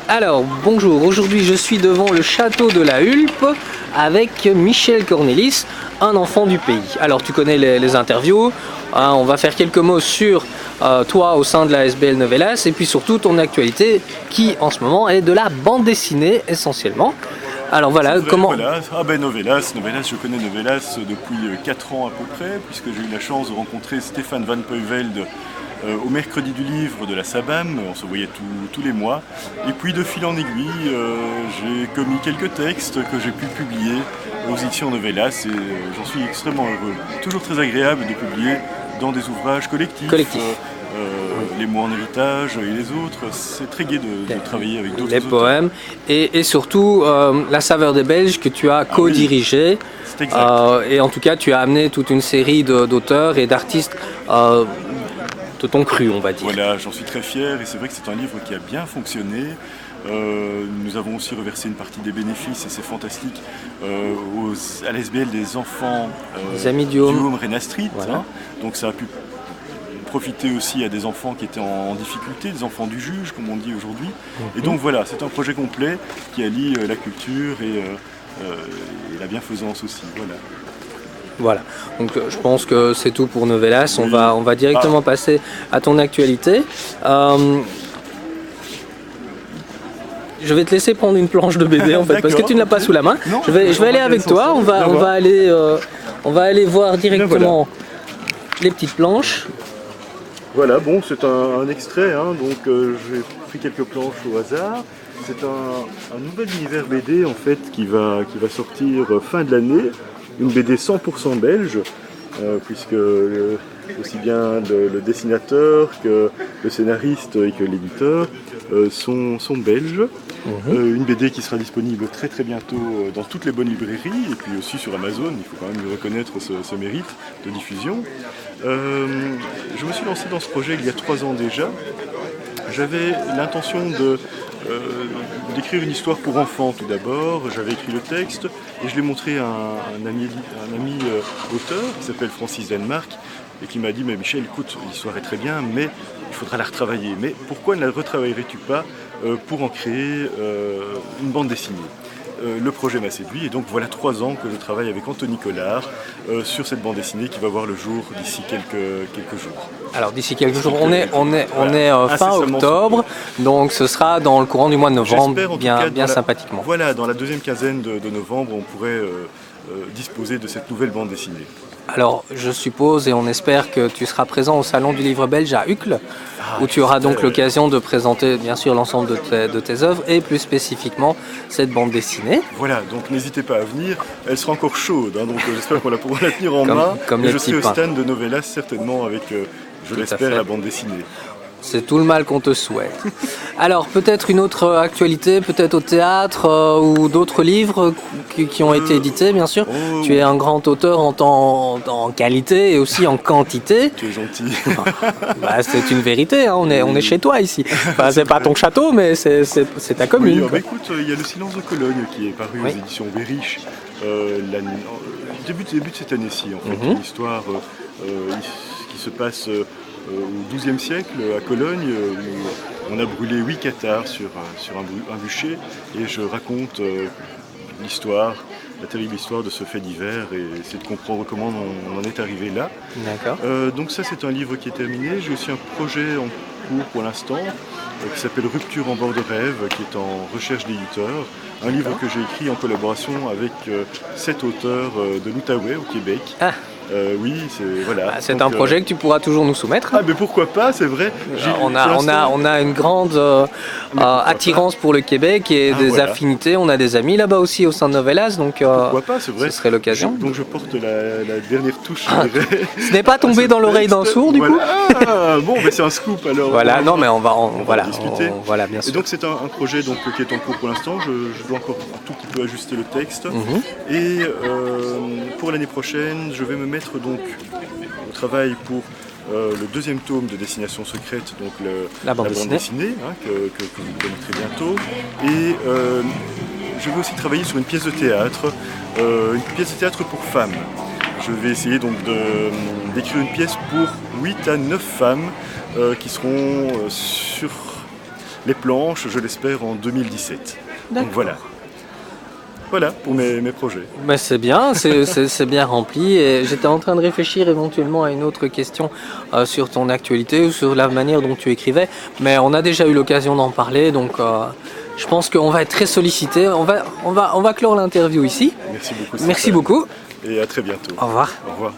Alors, bonjour, aujourd'hui je suis devant le château de la Hulpe avec Michel Cornelis, un enfant du pays. Alors tu connais les interviews, hein, on va faire quelques mots sur toi au sein de la SBL Novelas et puis surtout ton actualité qui en ce moment est de la bande dessinée essentiellement. Alors voilà, vrai, comment... Voilà. Ah ben Novelas, je connais Novelas depuis 4 ans à peu près, puisque j'ai eu la chance de rencontrer Stéphane Van Peuvelde au mercredi du livre de la SABAM, on se voyait tous les mois. Et puis de fil en aiguille, j'ai commis quelques textes que j'ai pu publier aux éditions Novelas et j'en suis extrêmement heureux. Toujours très agréable de publier dans des ouvrages collectifs. Les mots en héritage et les autres, c'est très gai de travailler avec d'autres les auteurs. poèmes et surtout La saveur des Belges que tu as co-dirigé. C'est exact. Et en tout cas tu as amené toute une série d'auteurs et d'artistes de ton cru, on va dire. Voilà, j'en suis très fier et c'est vrai que c'est un livre qui a bien fonctionné. Nous avons aussi reversé une partie des bénéfices et c'est fantastique à l'SBL des enfants des amis du Home Rena Street. Voilà. Hein. Donc ça a pu profiter aussi à des enfants qui étaient en difficulté, des enfants du juge comme on dit aujourd'hui. Et donc voilà, c'est un projet complet qui allie la culture et la bienfaisance aussi. Voilà, donc je pense que c'est tout pour Novelas. Oui. On va directement passer à ton actualité. Je vais te laisser prendre une planche de BD en fait, parce que tu ne l'as pas sous la main. Non, je vais aller avec toi, on va aller voir directement les petites planches. Voilà, bon, c'est un extrait, hein, donc j'ai pris quelques planches au hasard. C'est un nouvel univers BD en fait qui va sortir fin de l'année. Une BD 100% belge, puisque aussi bien le dessinateur que le scénariste et que l'éditeur sont belges. Une BD qui sera disponible très très bientôt dans toutes les bonnes librairies et puis aussi sur Amazon, il faut quand même lui reconnaître ce mérite de diffusion. Je me suis lancé dans ce projet il y a 3 ans déjà. J'avais l'intention d'écrire une histoire pour enfants tout d'abord. J'avais écrit le texte et je l'ai montré à un ami auteur qui s'appelle Francis Denmark et qui m'a dit « Mais Michel, écoute, l'histoire est très bien, mais il faudra la retravailler. Mais pourquoi ne la retravaillerais-tu pas pour en créer une bande dessinée ?» Le projet m'a séduit et donc voilà 3 ans que je travaille avec Anthony Collard sur cette bande dessinée qui va voir le jour d'ici quelques jours. Alors d'ici quelques jours, on est fin octobre, donc ce sera dans le courant du mois de novembre, bien sympathiquement. Voilà, dans la deuxième quinzaine de novembre, on pourrait disposer de cette nouvelle bande dessinée. Alors, je suppose et on espère que tu seras présent au Salon du Livre Belge à Uccle, où tu auras donc l'occasion de présenter bien sûr l'ensemble de tes œuvres et plus spécifiquement cette bande dessinée. Voilà, donc n'hésitez pas à venir, elle sera encore chaude, hein, donc j'espère qu'on pourra la tenir en main. Comme et je serai au stand de Novelas certainement avec, je l'espère, la bande dessinée. C'est tout le mal qu'on te souhaite. Alors peut-être une autre actualité, peut-être au théâtre ou d'autres livres qui ont été édités bien sûr. Tu es un grand auteur en qualité et aussi en quantité. Tu es gentil. C'est une vérité, hein. On est chez toi ici. Enfin, c'est pas ton château mais c'est ta commune. Oui, écoute, il y a Le Silence de Cologne qui est paru aux éditions Vériche début de cette année-ci en fait. Une histoire qui se passe au XIIe siècle, à Cologne, où on a brûlé 8 cathares sur un bûcher, et je raconte l'histoire, la terrible histoire de ce fait divers, et essayer de comprendre comment on en est arrivé là. D'accord. Donc ça, c'est un livre qui est terminé. J'ai aussi un projet en cours pour l'instant, qui s'appelle Rupture en bord de rêve, qui est en recherche d'éditeur. Un livre que j'ai écrit en collaboration avec 7 auteurs de l'Outaouais au Québec. Oui, c'est un projet que tu pourras toujours nous soumettre. Ah, mais pourquoi pas, c'est vrai. On a une grande attirance pour le Québec et des affinités. On a des amis là-bas aussi au sein de Novelas, donc pourquoi pas, c'est vrai. Ce serait l'occasion. Donc je porte la dernière touche. Ce n'est pas tombé dans l'oreille d'un sourd, du coup. Bon, mais c'est un scoop alors. Voilà, non, mais on va discuter. Voilà, bien sûr. Et donc c'est un projet qui est en cours pour l'instant. Je dois encore un tout petit peu ajuster le texte. Et pour l'année prochaine, je vais me mettre donc au travail pour le 2e tome de Destination Secrète, donc la bande dessinée hein, que vous connaîtrez bientôt. Et je vais aussi travailler sur une pièce de théâtre pour femmes. Je vais essayer donc d'écrire une pièce pour 8 à 9 femmes qui seront les planches, je l'espère, en 2017. Donc D'accord. voilà. Voilà pour mes projets. Ben, c'est bien, c'est bien rempli. Et j'étais en train de réfléchir éventuellement à une autre question sur ton actualité ou sur la manière dont tu écrivais, mais on a déjà eu l'occasion d'en parler, donc je pense qu'on va être très sollicité. On va clore l'interview ici. Merci beaucoup. Merci Stéphane. beaucoup. Et à très bientôt. Au revoir. Au revoir.